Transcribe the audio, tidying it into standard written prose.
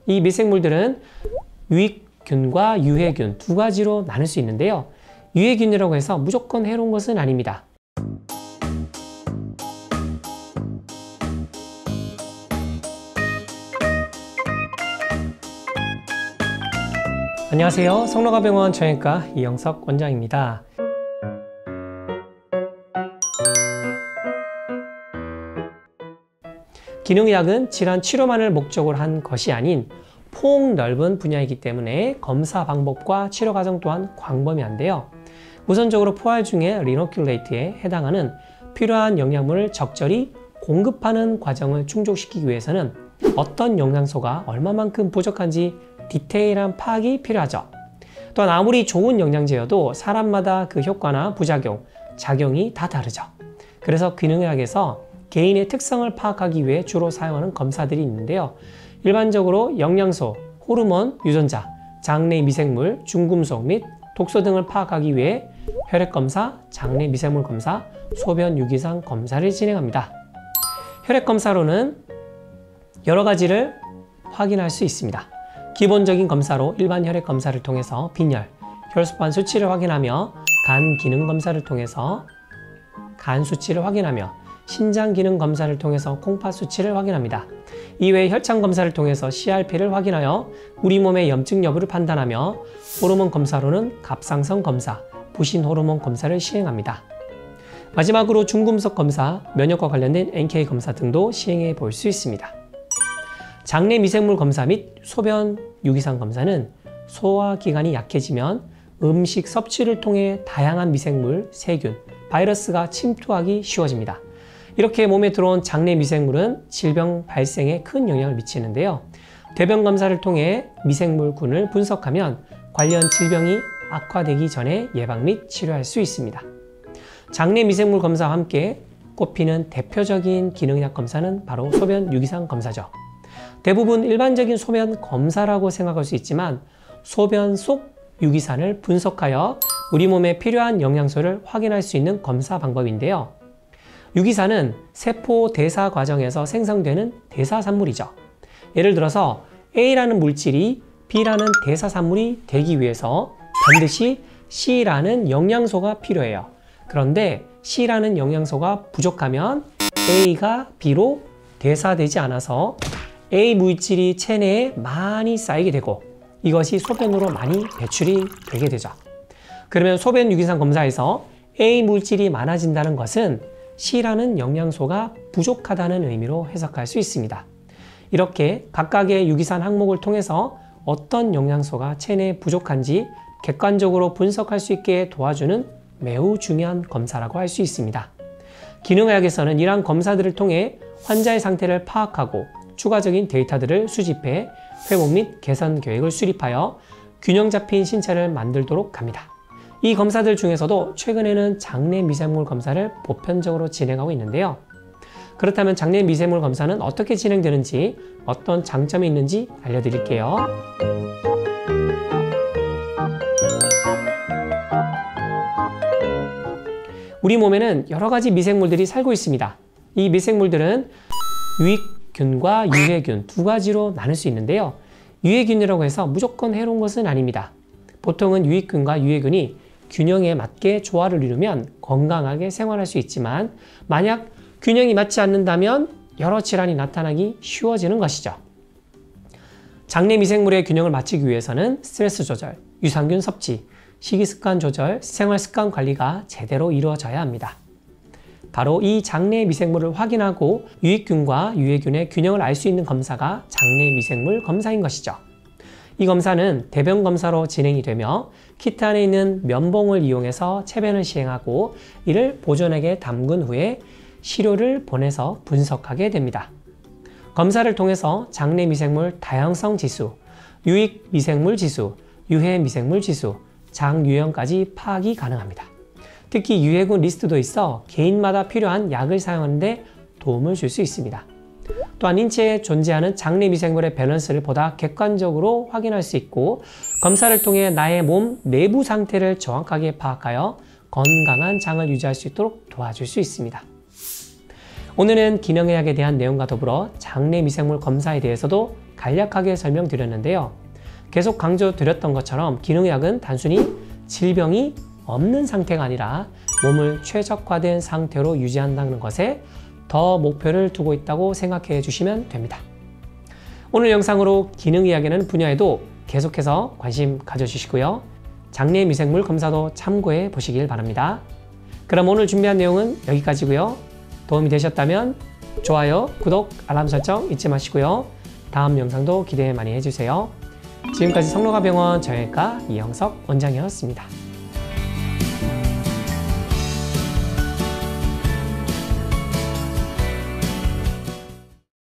이 미생물들은 유익균과 유해균 두 가지로 나눌 수 있는데요. 유해균이라고 해서 무조건 해로운 것은 아닙니다. 안녕하세요. 성노가병원 정형외과 이영석 원장입니다. 기능의학은 질환 치료만을 목적으로 한 것이 아닌 폭넓은 분야이기 때문에 검사 방법과 치료 과정 또한 광범위한데요. 우선적으로 포알 중에 리노큘레이트에 해당하는 필요한 영양분을 적절히 공급하는 과정을 충족시키기 위해서는 어떤 영양소가 얼마만큼 부족한지 디테일한 파악이 필요하죠. 또한 아무리 좋은 영양제여도 사람마다 그 효과나 부작용, 작용이 다 다르죠. 그래서 기능의학에서 개인의 특성을 파악하기 위해 주로 사용하는 검사들이 있는데요. 일반적으로 영양소, 호르몬, 유전자, 장내 미생물, 중금속 및 독소 등을 파악하기 위해 혈액검사, 장내 미생물 검사, 소변 유기산 검사를 진행합니다. 혈액검사로는 여러 가지를 확인할 수 있습니다. 기본적인 검사로 일반 혈액검사를 통해서 빈혈, 혈소판 수치를 확인하며 간 기능 검사를 통해서 간 수치를 확인하며 신장 기능 검사를 통해서 콩팥 수치를 확인합니다. 이외에 혈장 검사를 통해서 CRP를 확인하여 우리 몸의 염증 여부를 판단하며 호르몬 검사로는 갑상선 검사, 부신 호르몬 검사를 시행합니다. 마지막으로 중금속 검사, 면역과 관련된 NK 검사 등도 시행해 볼 수 있습니다. 장내 미생물 검사 및 소변 유기산 검사는 소화기관이 약해지면 음식 섭취를 통해 다양한 미생물, 세균, 바이러스가 침투하기 쉬워집니다. 이렇게 몸에 들어온 장내 미생물은 질병 발생에 큰 영향을 미치는데요. 대변 검사를 통해 미생물군을 분석하면 관련 질병이 악화되기 전에 예방 및 치료할 수 있습니다. 장내 미생물 검사와 함께 꼽히는 대표적인 기능의학 검사는 바로 소변 유기산 검사죠. 대부분 일반적인 소변 검사라고 생각할 수 있지만 소변 속 유기산을 분석하여 우리 몸에 필요한 영양소를 확인할 수 있는 검사 방법인데요. 유기산은 세포 대사 과정에서 생성되는 대사산물이죠. 예를 들어서 A라는 물질이 B라는 대사산물이 되기 위해서 반드시 C라는 영양소가 필요해요. 그런데 C라는 영양소가 부족하면 A가 B로 대사되지 않아서 A 물질이 체내에 많이 쌓이게 되고 이것이 소변으로 많이 배출이 되게 되죠. 그러면 소변 유기산 검사에서 A 물질이 많아진다는 것은 C라는 영양소가 부족하다는 의미로 해석할 수 있습니다. 이렇게 각각의 유기산 항목을 통해서 어떤 영양소가 체내에 부족한지 객관적으로 분석할 수 있게 도와주는 매우 중요한 검사라고 할 수 있습니다. 기능의학에서는 이러한 검사들을 통해 환자의 상태를 파악하고 추가적인 데이터들을 수집해 회복 및 개선 계획을 수립하여 균형 잡힌 신체를 만들도록 합니다. 이 검사들 중에서도 최근에는 장내 미생물 검사를 보편적으로 진행하고 있는데요. 그렇다면 장내 미생물 검사는 어떻게 진행되는지, 어떤 장점이 있는지 알려드릴게요. 우리 몸에는 여러 가지 미생물들이 살고 있습니다. 이 미생물들은 유익균과 유해균 두 가지로 나눌 수 있는데요. 유해균이라고 해서 무조건 해로운 것은 아닙니다. 보통은 유익균과 유해균이 균형에 맞게 조화를 이루면 건강하게 생활할 수 있지만 만약 균형이 맞지 않는다면 여러 질환이 나타나기 쉬워지는 것이죠. 장내 미생물의 균형을 맞추기 위해서는 스트레스 조절, 유산균 섭취, 식이습관 조절, 생활습관 관리가 제대로 이루어져야 합니다. 바로 이 장내 미생물을 확인하고 유익균과 유해균의 균형을 알 수 있는 검사가 장내 미생물 검사인 것이죠. 이 검사는 대변 검사로 진행이 되며 키트 안에 있는 면봉을 이용해서 체변을 시행하고 이를 보존액에 담근 후에 시료를 보내서 분석하게 됩니다. 검사를 통해서 장내 미생물 다양성 지수, 유익 미생물 지수, 유해 미생물 지수, 장 유형까지 파악이 가능합니다. 특히 유해균 리스트도 있어 개인마다 필요한 약을 사용하는 데 도움을 줄 수 있습니다. 또한 인체에 존재하는 장내 미생물의 밸런스를 보다 객관적으로 확인할 수 있고 검사를 통해 나의 몸 내부 상태를 정확하게 파악하여 건강한 장을 유지할 수 있도록 도와줄 수 있습니다. 오늘은 기능의학에 대한 내용과 더불어 장내 미생물 검사에 대해서도 간략하게 설명드렸는데요. 계속 강조드렸던 것처럼 기능의학은 단순히 질병이 없는 상태가 아니라 몸을 최적화된 상태로 유지한다는 것에 더 목표를 두고 있다고 생각해 주시면 됩니다. 오늘 영상으로 기능의학에는 분야에도 계속해서 관심 가져주시고요. 장내 미생물 검사도 참고해 보시길 바랍니다. 그럼 오늘 준비한 내용은 여기까지고요. 도움이 되셨다면 좋아요, 구독, 알람 설정 잊지 마시고요. 다음 영상도 기대 많이 해주세요. 지금까지 성로가병원 정형외과 이영석 원장이었습니다.